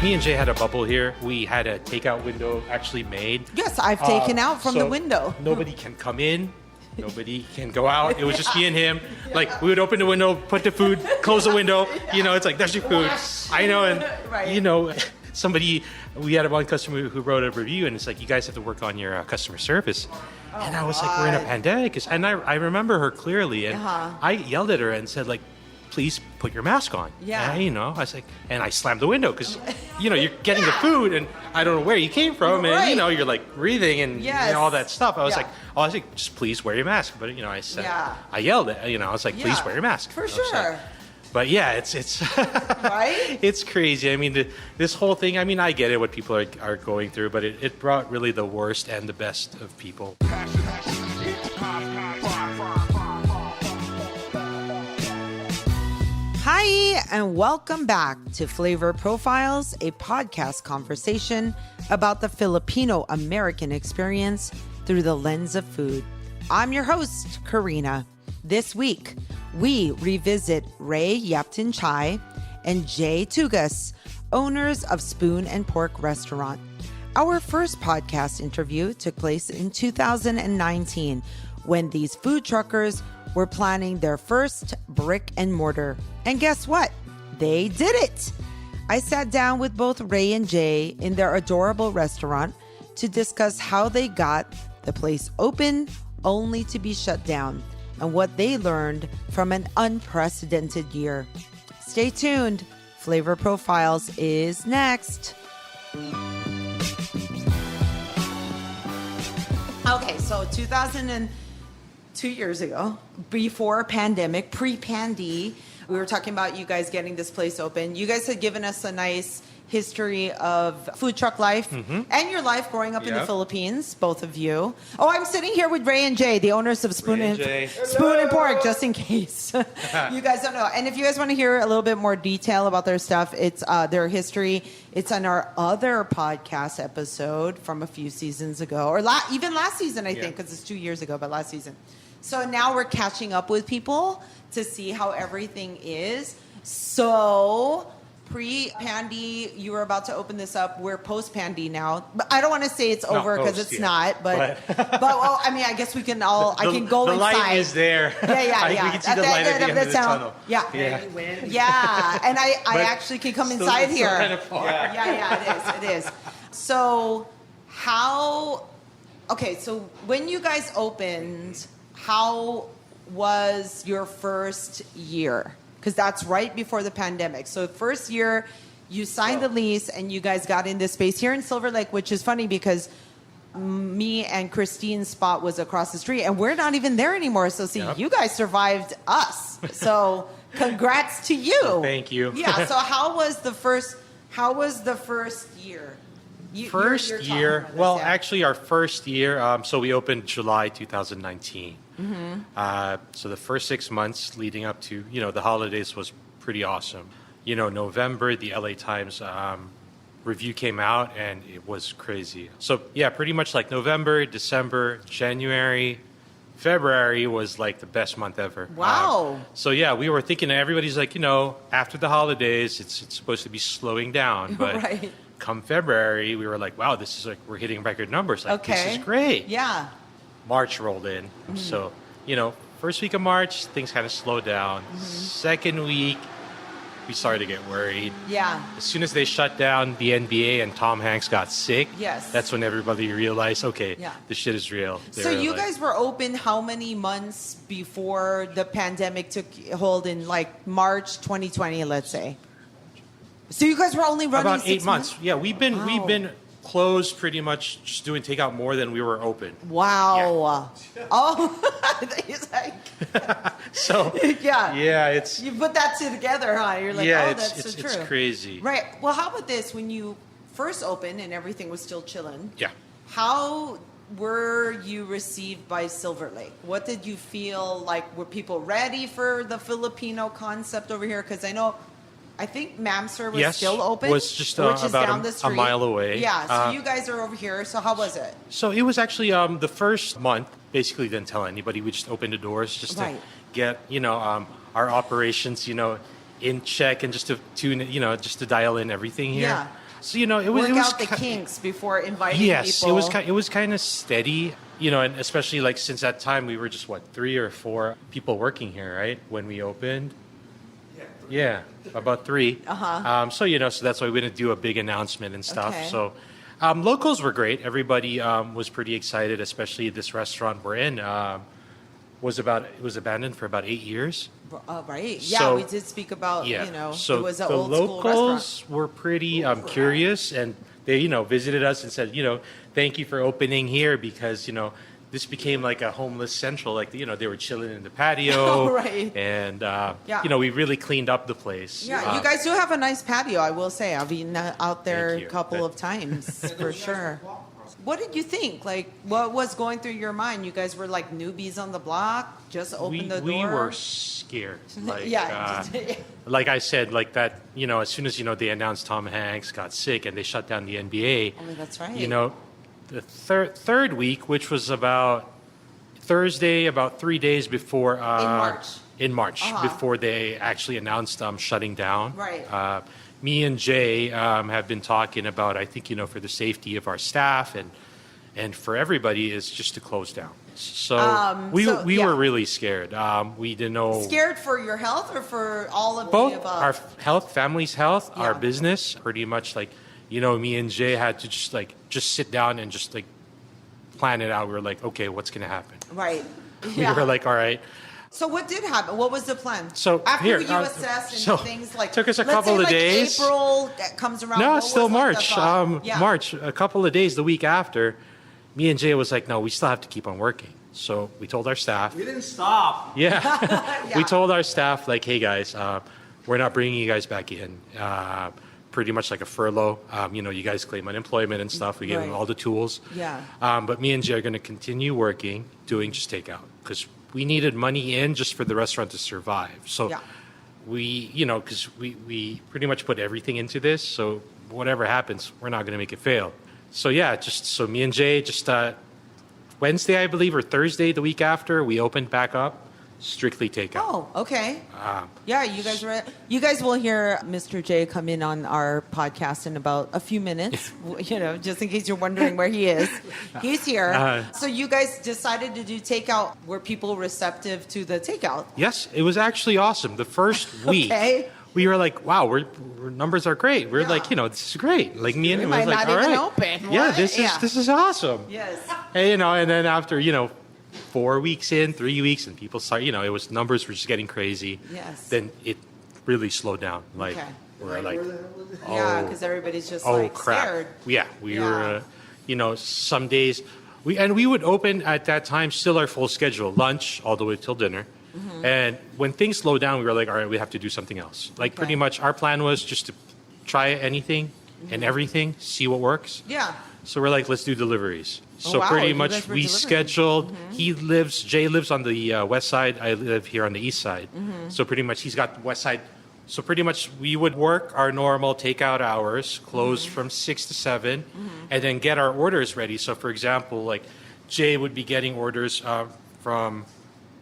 Me and Jay had a bubble here. We had a takeout window actually made. Yes, I've taken out from the window. Nobody can come in. Nobody can go out. It was just me and him. Like, we would open the window, put the food, close the window. You know, it's like, there's your food. I know. And, you know, we had one customer who wrote a review, and it's like, you guys have to work on your customer service. And I was like, we're in a pandemic. And I remember her clearly. And I yelled at her and said, like, please put your mask on. Yeah. And, you know, I was like, and I slammed the window because, you know, you're getting the food and I don't know where you came from. And, you know, you're like breathing and all that stuff. I was like, just please wear your mask. But, you know, I said, I yelled at, you know, I was like, please wear your mask. For sure. But yeah, it's right? It's crazy. I mean, this whole thing, I mean, I get it, what people are going through, but it brought really the worst and the best of people. Hi, and welcome back to Flavor Profiles, a podcast conversation about the Filipino-American experience through the lens of food. I'm your host, Karina. This week, we revisit Ray Yaptinchay and Jay Tugas, owners of Spoon and Pork Restaurant. Our first podcast interview took place in 2019 when these food truckers were planning their first brick and mortar. And guess what? They did it! I sat down with both Ray and Jay in their adorable restaurant to discuss how they got the place open only to be shut down and what they learned from an unprecedented year. Stay tuned. Flavor Profiles is next. Okay, so 2 years ago, before pandemic, pre-pandy, we were talking about you guys getting this place open. You guys had given us a nice history of food truck life and your life growing up in the Philippines, both of you. Oh, I'm sitting here with Ray and Jay, the owners of Spoon and Pork, just in case you guys don't know. And if you guys want to hear a little bit more detail about their stuff, it's their history. It's on our other podcast episode from a few seasons ago, or even last season, I think, because it's 2 years ago, but last season. So now we're catching up with people to see how everything is. So pre-pandy, you were about to open this up. We're post-pandy now. But I don't want to say it's over because it's not. But well, I mean, I guess we can all. I can go the inside. The light is there. Yeah. We can see the light at the end of the tunnel. Yeah. And I actually can come inside here. Kind of far. Yeah, it is. So how? Okay, so when you guys opened, how was your first year? Because that's right before the pandemic. So first year, you signed the lease and you guys got in this space here in Silver Lake, which is funny because me and Christine's spot was across the street and we're not even there anymore. So see, you guys survived us. So congrats to you. Thank you. Yeah. So how was the first year? Actually, our first year, so we opened July 2019. So the first 6 months leading up to, the holidays was pretty awesome. November, the LA Times review came out and it was crazy. So yeah, pretty much like November, December, January, February was like the best month ever. Wow. So yeah, we were thinking, everybody's like, after the holidays, it's supposed to be slowing down. But right. Come February, we were like, wow, this is like, we're hitting record numbers. Like, this is great. Yeah. March rolled in. So, first week of March, things kind of slowed down. Second week, we started to get worried. Yeah. As soon as they shut down the NBA and Tom Hanks got sick, that's when everybody realized, okay, this shit is real. So you guys were open how many months before the pandemic took hold in like March 2020, let's say? So you guys were only running about 8 months. Yeah, we've been closed pretty much, just doing takeout more than we were open. Wow. Yeah. Oh, he's like. So. Yeah, it's. You put that together, huh? You're like, that's so true. It's crazy. Right. Well, how about this? When you first opened and everything was still chilling. Yeah. How were you received by Silver Lake? What did you feel like? Were people ready for the Filipino concept over here? Because I think Mamser was still open. Was just which is about down the street. a mile away. Yeah, so you guys are over here. So how was it? So it was actually the first month, basically didn't tell anybody. We just opened the doors just to get, our operations, in check and just to tune, just to dial in everything here. So it was work it was out the kinks before inviting yes, people. it was kind of steady, and especially like since that time we were just 3 or 4 people working here, right? When we opened. Yeah, about 3. So that's why we didn't do a big announcement and stuff. Okay. So locals were great. Everybody was pretty excited, especially this restaurant we're in. It was abandoned for about 8 years. Right. Yeah, So- we did speak about, So it was an the old school restaurant. locals were pretty curious, and they visited us and said, thank you for opening here because this became like a homeless central. Like they were chilling in the patio, Right. And Yeah. we really cleaned up the place. Yeah, you guys do have a nice patio, I will say. I've been out there Thank a you. couple of times for sure. What did you think? Like, what was going through your mind? You guys were like newbies on the block, just opened the door. We were scared. Like, Yeah. like I said, like that. As soon as they announced Tom Hanks got sick and they shut down the NBA. Oh, that's right. The third week, which was about Thursday, about 3 days before in March, before they actually announced shutting down. Right. Me and Jay have been talking about, I think, for the safety of our staff and for everybody is just to close down. So we were really scared. We didn't know. Scared for your health or for all of Both the above? our health, family's health, our Yeah. business, pretty much like, me and Jay had to just sit down and just like plan it out. We were like, okay, what's going to happen? Right. We were like, all right. So what did happen? What was the plan? So after here, you assessed and so things like took us a let's couple say, of like days. April that comes around. No, what it's still was, like, the March. thought? Yeah. March, a couple of days the week after, me and Jay was like, no, we still have to keep on working. So we told our staff. We didn't stop. Yeah. Yeah. We told our staff, like, hey, guys, we're not bringing you guys back in. Pretty much like a furlough. You guys claim unemployment and stuff. We gave them Right. all the tools. Yeah. But me and Jay are going to continue working, doing just takeout. Because we needed money in just for the restaurant to survive. So Yeah. because we pretty much put everything into this. So whatever happens, we're not going to make it fail. So so me and Jay Wednesday, I believe, or Thursday, the week after, we opened back up, strictly takeout. Oh, okay. Yeah, you guys will hear Mr. J come in on our podcast in about a few minutes. Just in case you're wondering where he is, he's here. So you guys decided to do takeout. Were people receptive to the takeout? Yes, it was actually awesome. The first week, Okay. we were like, wow, our numbers are great. We're like, this is great. Like me and We him might was like, not all even right. open. Yeah, What? this is awesome. Yes. And, and then after, 4 weeks in, 3 weeks, and people start, numbers were just getting crazy. Yes. Then it really slowed down. Like, Okay. we're like, Yeah, because everybody's just oh like crap. scared. Yeah, we were, some days, we would open at that time still our full schedule, lunch all the way till dinner. Mm-hmm. And when things slowed down, we were like, all right, we have to do something else. Like pretty Okay. much our plan was just to try anything and everything, see what works. Yeah. So we're like, let's do deliveries. So wow, pretty you much guys were we delivering. scheduled. Jay lives on the west side. I live here on the east side. So pretty much he's got the west side. So pretty much we would work our normal takeout hours, close from 6 to 7, and then get our orders ready. So for example, like Jay would be getting orders from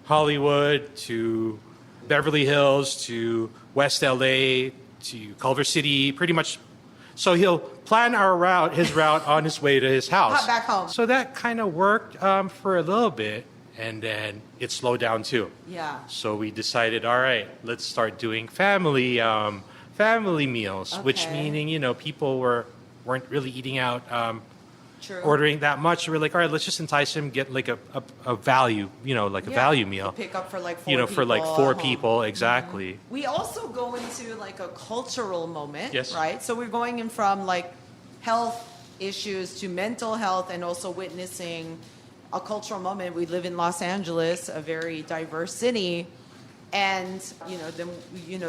Hollywood to Beverly Hills to West LA to Culver City, pretty much. So he'll plan his route on his way to his house. Back home. So that kind of worked for a little bit, and then it slowed down too. Yeah. So we decided, all right, let's start doing family meals, which Okay. meaning people weren't really eating out, True. ordering that much. So we're like, all right, let's just entice him, get like a value, like a value meal, Pick up for like 4 people. for like 4 at home. people exactly. We also go into like a cultural moment, Yes. right? So we're going in from like health issues to mental health and also witnessing a cultural moment. We live in Los Angeles, a very diverse city. And, then,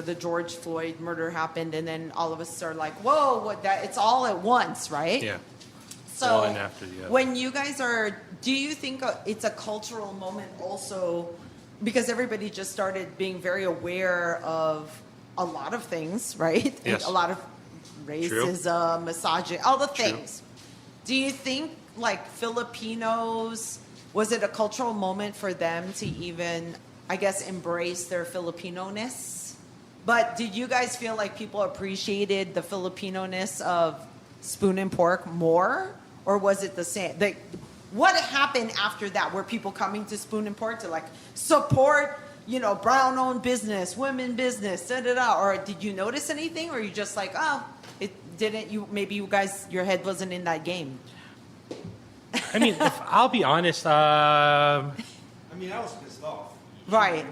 the George Floyd murder happened. And then all of us are like, whoa, it's all at once, right? Yeah. So One after the other. when you guys do you think it's a cultural moment also because everybody just started being very aware of a lot of things, right? Yes. A lot of racism, misogyny, all the things. Do you think like Filipinos, was it a cultural moment for them to even, I guess, embrace their Filipino-ness? But did you guys feel like people appreciated the Filipino-ness of Spoon and Pork more, or was it the same? Like, what happened after that? Were people coming to Spoon and Pork to like support, brown-owned business, women business, or did you notice anything, or you just like, oh, it didn't? Maybe you guys, your head wasn't in that game. I mean, if I'll be honest. I was pissed off. Right.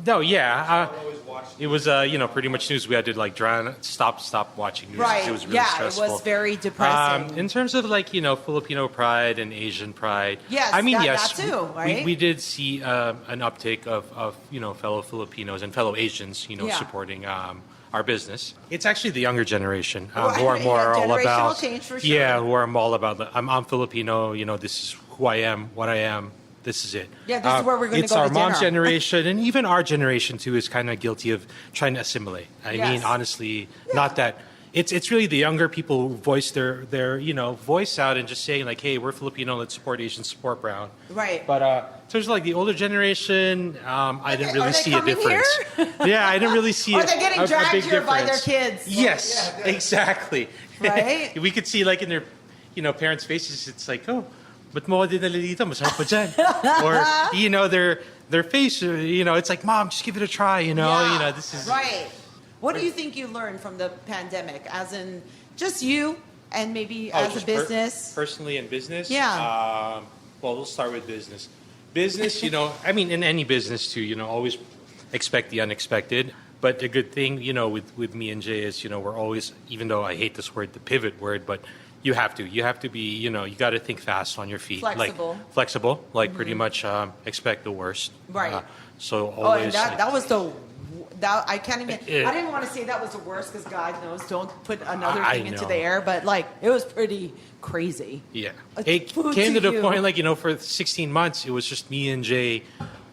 No, yeah. I always watched. It was, pretty much news. We had to like stop watching news. Right. It was really stressful. It was very depressing. In terms of like, Filipino pride and Asian pride. Yes, I mean, that yes, too, right? we did see an uptick of fellow Filipinos and fellow Asians, supporting our business. It's actually the younger generation who are more all about. Change for sure. Yeah, who are all about. I'm Filipino. This is who I am, what I am. This is it. Yeah, this is where we're going to It's go our to mom's dinner. generation, and even our generation too is kind of guilty of trying to assimilate. I Yes. mean, honestly, not that. It's really the younger people who voice their voice out and just saying like, hey, we're Filipino, let's support Asian, support brown. Right. But in terms of like the older generation, I didn't really Are they see a coming difference. Yeah, I didn't really see Are a, they getting a dragged big here by their difference. kids? Yes, exactly. Right? We could see like in their parents' faces, it's like, oh, but mo dinala dito, masarap pa dyan. Or, their face, it's like, Mom, just give it a try, Yeah. This is... Right. What do you think you learned from the pandemic, as in just you and maybe as a just business? Personally and business? Yeah. Well, we'll start with business. Business, I mean, in any business too, always expect the unexpected. But the good thing, with me and Jay is, we're always, even though I hate this word, the pivot word, but you have to be, you got to think fast on your feet. Flexible. Flexible, pretty much expect the worst. Right. So Oh, always. and that was I can't even. I didn't want to say that was the worst because God knows, don't put another I thing into know. the air. But it was pretty crazy. Yeah. It's It food came to the you. point, for 16 months, it was just me and Jay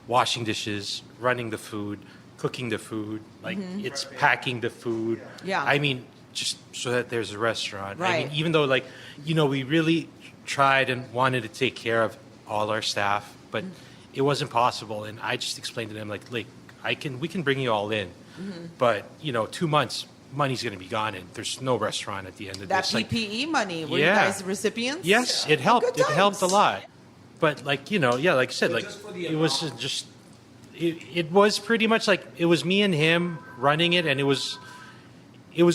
washing dishes, running the food, cooking the food, it's packing the food. Yeah. I mean, just so that there's a restaurant. I Right. mean, even though, we really tried and wanted to take care of all our staff, but it wasn't possible. And I just explained to them, we can bring you all in, but, 2 months, money's going to be gone, and there's no restaurant at the end of That this. PPE money. Were Yeah. you guys recipients? Yes, it helped. good It helped a times. lot. But like I said, just for the it was just it was pretty much like it was me and him running it, and it was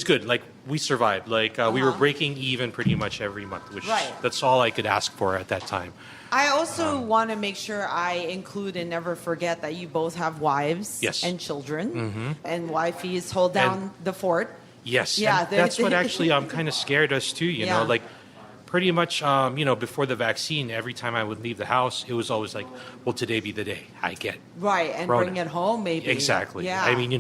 good. Like we survived. We were breaking even pretty much every month, which Right. that's all I could ask for at that time. I also want to make sure I include and never forget that you both have wives Yes. and children, and wifeys hold down the fort. Yes, Yeah, and that's what actually kind of scared us too. You Yeah. know, pretty much, before the vaccine, every time I would leave the house, it was always like, will today be the day I get Right, and Rona. bring it home maybe. Exactly. Yeah. I mean,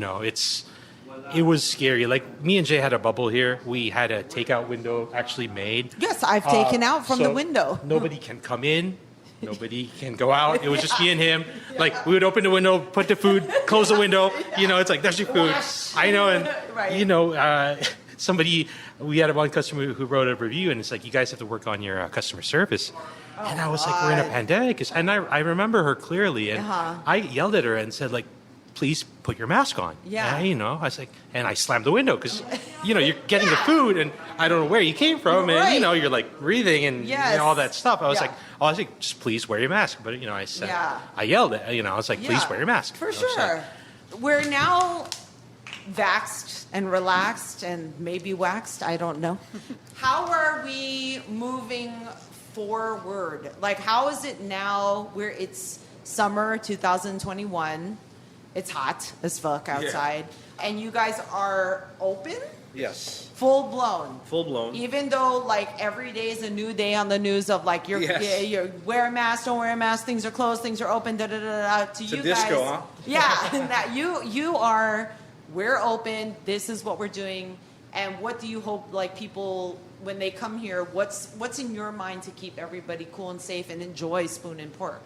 it was scary. Like me and Jay had a bubble here. We had a takeout window actually made. Yes, I've taken out from the So window. Nobody can come in. Nobody can go out. It was just me and him. We would open the window, put the food, close the window. It's like, there's your food. I know. And, Right. somebody, we had one customer who wrote a review, and it's like, you guys have to work on your customer service. And I was like, we're in a pandemic. And I remember her clearly. And I yelled at her and said, please put your mask on. Yeah. And, I was like, and I slammed the window because, you're getting the food and I don't know where you came from. And, Right. you're breathing and Yes. all that stuff. I was Yeah. like, just please wear your mask. But, I said, Yeah. I yelled at, I was like, please Yeah, wear your mask. For I was like, sure. We're now vaxxed and relaxed and maybe waxed. I don't know. How are we moving forward? How is it now where it's summer 2021? It's hot as fuck outside. And you guys are open? Yes. Full blown. Full blown. Even though every day is a new day on the news of Yes. you're wear a mask, don't wear a mask, things are closed, things are open, da da da da. To It's a you disco, guys, huh? yeah, and that you are, we're open. This is what we're doing, and what do you hope people when they come here? What's in your mind to keep everybody cool and safe and enjoy Spoon and Pork?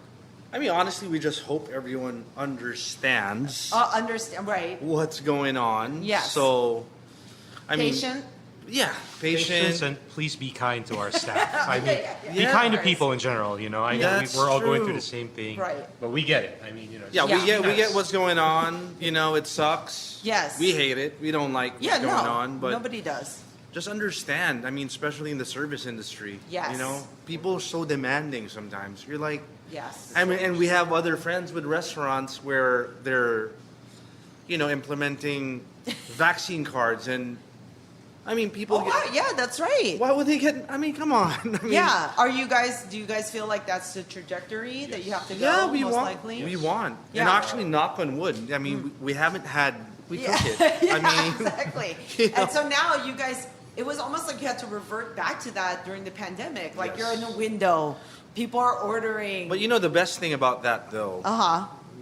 I mean, honestly, we just hope everyone understands Understand, right? what's going on. Yes. So, Patient. yeah, Patience, patient. and please be kind to our staff. I mean, yeah. be Yeah. kind to people in general. I know That's we're all going through true. the same thing, Right. But we get it. I mean, Yeah, Yeah. we get what's going on. It sucks. Yes. We hate it. We don't like Yeah, what's going no, on. But nobody does. just understand. I mean, especially in the service industry. Yes. You know, people are so demanding sometimes. You're like, Yes. I mean, and we have other friends with restaurants where they're, implementing vaccine cards, and I mean, people. Oh, wow, yeah, that's right. Why would they get? I mean, come on. I mean, Yeah. Do you guys feel like that's the trajectory that you have to go? Yeah, we most want. likely? We want. Yeah. And actually, knock on wood. I mean, we haven't had. We Yeah. cook it. Yeah, I mean, exactly. you know. And so now you guys, it was almost like you had to revert back to that during the pandemic. Like Yes. you're in a window, people are ordering. But the best thing about that though,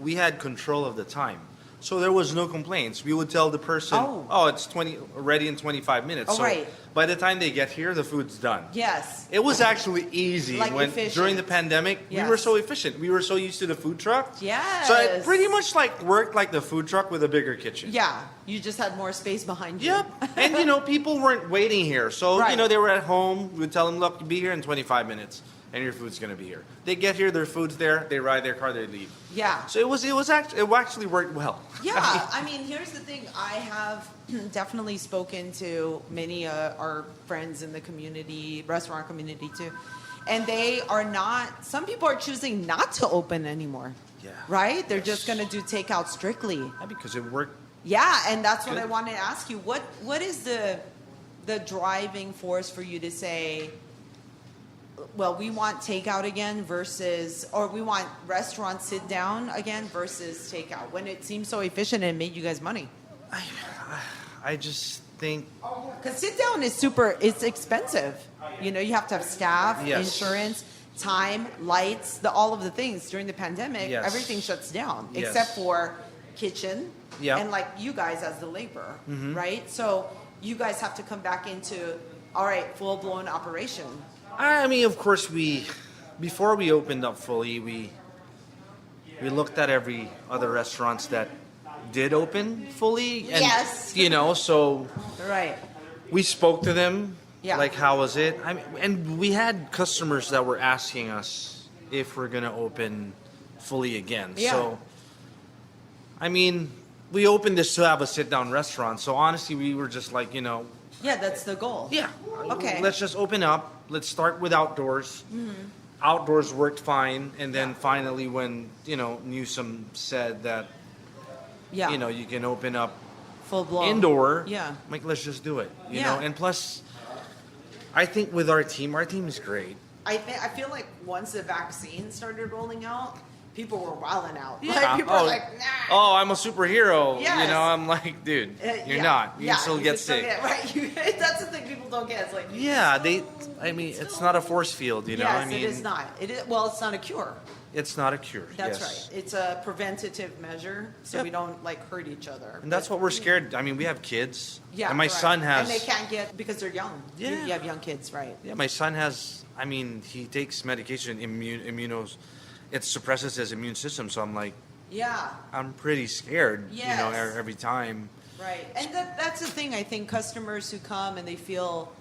we had control of the time. So there was no complaints. We would tell the person, Oh. it's ready in 25 minutes. Oh, so right. by the time they get here, the food's done. Yes. It was actually easy Like when efficient. during the pandemic we Yes. were so efficient. We were so used to the food truck. Yes. So it pretty much like worked like the food truck with a bigger kitchen. Yeah. You just had more space behind you. Yep. And people weren't waiting here. So Right. they were at home. We would tell them, look, be here in 25 minutes and your food's going to be here. They get here, their food's there, they ride their car, they leave. Yeah. So it actually worked well. Yeah, I mean, here's the thing. I have definitely spoken to many our friends in the community, restaurant community too, and they are not. Some people are choosing not to open anymore. Yeah. Right? They're Yes. just going to do takeout strictly. Yeah, because it worked. Yeah, and that's what Good. I wanted to ask you. What is the driving force for you to say, well, we want takeout again versus, or we want restaurant sit down again versus takeout, when it seems so efficient and made you guys money? I just think, Because sit down is it's expensive. You have to have staff, Yes. insurance, time, lights, all of the things. During the pandemic, Yes. everything shuts down Yes. except for kitchen Yeah. and like you guys as the labor, Mm-hmm. right? So you guys have to come back into, all right, full blown operation. I mean, of course, before we opened up fully, we looked at every other restaurants that did open fully. And, Yes. So Right. we spoke to them. Yeah. Like, how was it? I mean, and we had customers that were asking us if we're gonna open fully again. Yeah. So, I mean, we opened this to have a sit-down restaurant. So honestly, we were just like, Yeah, that's the goal. yeah. Okay. Let's just open up. Let's start with outdoors. Outdoors worked fine, and then finally, when Newsom said that Yeah. you can open up full blown. indoor, Yeah. I'm like, let's just do it. You Yeah. know, and plus, I think with our team is great. I feel like once the vaccine started rolling out, people were wilding out. Yeah. Like, people were like, nah. Oh, I'm a superhero. Yes. I'm like, dude, you're Yeah. not. You Yeah, can still get still sick. right. That's the thing people don't get. It's like, Yeah, it's not a force field, yes, I mean, it is not. It is, well, it's not a cure. It's not a cure. That's yes. right. It's a preventative measure, so Yep. we don't hurt each other. And that's what we're scared. I mean, we have kids. Yeah, And my right. son has. And they can't get because they're young. Yeah. You have young kids, right? Yeah, my son has. I mean, he takes medication, immunos. It suppresses his immune system. So I'm like, Yeah. I'm pretty scared. Yes. Every time. Right. And that's the thing. I think customers who come and they feel,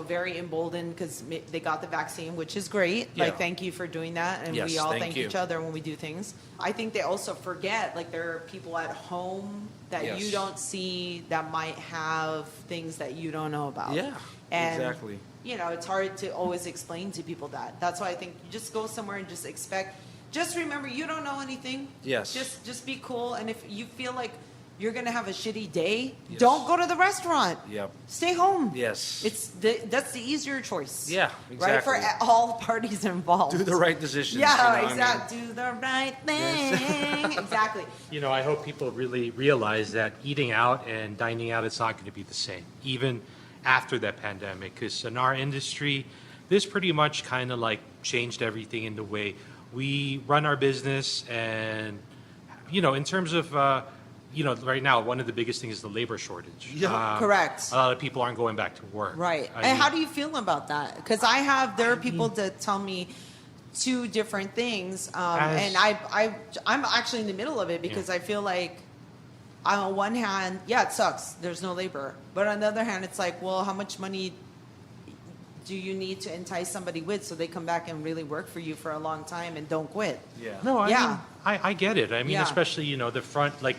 very emboldened because they got the vaccine, which is great. Yeah. Like, thank you for doing that. And Yes, we all thank thank you. each other when we do things. I think they also forget, like, there are people at home that Yes. you don't see that might have things that you don't know about. Yeah. And, Exactly. It's hard to always explain to people that. That's why I think you just go somewhere and just expect. Just remember, you don't know anything. Yes. Just be cool. And if you feel like you're gonna have a shitty day, Yes. don't go to the restaurant. Yep. Stay home. Yes. That's the easier choice. Yeah, Right, for exactly. all parties involved. Do the right decisions. Yeah, I mean. exactly. Do the right thing. Exactly. I hope people really realize that eating out and dining out, it's not going to be the same, even after that pandemic. Because in our industry, this pretty much kind of like changed everything in the way we run our business. And, in terms of, right now, one of the biggest things is the labor shortage. Yeah. Correct. A lot of people aren't going back to work. Right. I And mean, how do you feel about that? Because there are people that tell me two different things, and I'm actually in the middle of it because I feel like on one hand, yeah, it sucks. There's no labor, but on the other hand, it's like, well, how much money do you need to entice somebody with so they come back and really work for you for a long time and don't quit? Yeah. No, I Yeah. mean, I get it. I mean, Yeah. especially, the front, like,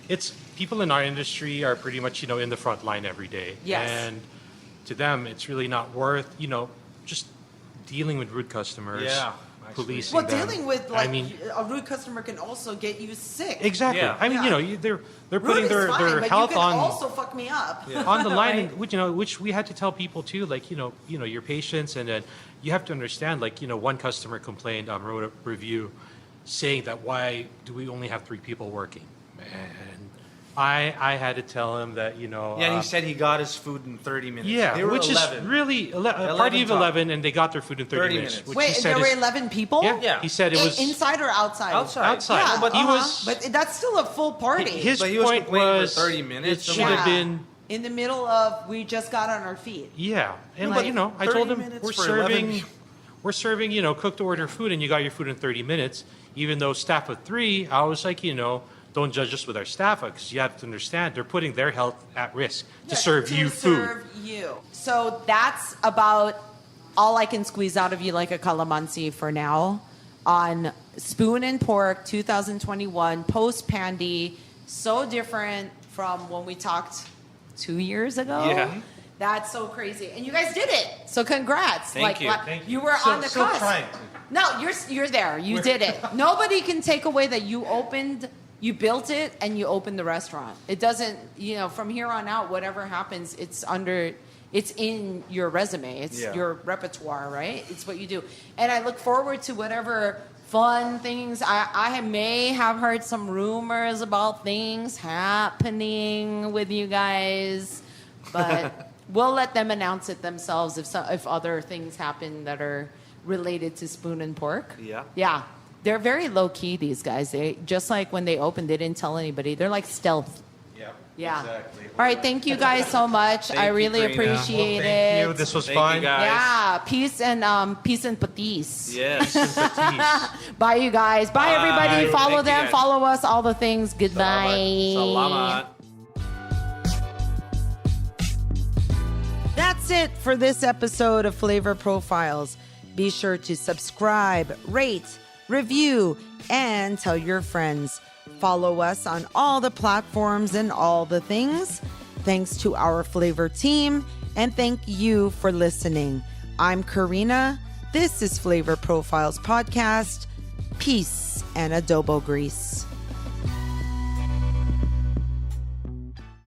it's people in our industry are pretty much, in the front line every day. Yes. And, to them, it's really not worth, just dealing with rude customers. Yeah, actually. Policing Well, them. dealing with I mean, a rude customer can also get you sick. exactly. Yeah. I mean, Yeah. they're Rude putting is their fine, but health you can on also fuck me up. on the line, Right? and which we had to tell people too, like your patients, and then you have to understand, like one customer complained, wrote a review, saying that why do we only have 3 people working, and I had to tell him that Yeah, and he said he got his food in 30 minutes. yeah, They were which 11. is really a party of top. 11, and they got their food in 30 minutes. 30 minutes. Which Wait, he said there were is- 11 people? Yeah, Yeah. he said it was Inside or outside? outside. Yeah, but he was. But that's still a full party. His But he was point complaining for was 30 minutes, It so should have Yeah. been. in the middle of we just got on our feet. Yeah, and Like, I 30 told him minutes we're for 11 serving, people. cooked to order food, and you got your food in 30 minutes. Even though staff of 3, I was like, don't judge us with our staff, because you have to understand they're putting their health at risk to serve you food. Serve you. So that's about all I can squeeze out of you like a calamansi for now on Spoon and Pork 2021 post Pandy. So different from when we talked 2 years ago. Yeah. That's so crazy. And you guys did it. So congrats. Thank you. Thank You were So- on the still cusp. trying to. No, you're there. You did it. Nobody can take away that you built it and you opened the restaurant. It doesn't, from here on out, whatever happens, it's in your resume. It's Yeah. your repertoire, right? It's what you do. And I look forward to whatever fun things. I may have heard some rumors about things happening with you guys, but we'll let them announce it themselves if other things happen that are related to Spoon and Pork. Yeah. Yeah. They're very low key, these guys. They just like when they opened, they didn't tell anybody. They're like stealth. Yeah, Yeah. exactly. All right. Thank you guys so much. I you, really Karina. appreciate Well, thank it. you. This was Thank you, fun. guys. Yeah. Peace and patis. Yes. Sympathies. Bye, you guys. Bye, Bye. everybody. Follow Thank you, them. guys. Follow us. All the things. Goodbye. Salamat. That's it for this episode of Flavor Profiles. Be sure to subscribe, rate, review, and tell your friends. Follow us on all the platforms and all the things. Thanks to our Flavor team, and thank you for listening. I'm Karina. This is Flavor Profiles Podcast. Peace and adobo grease.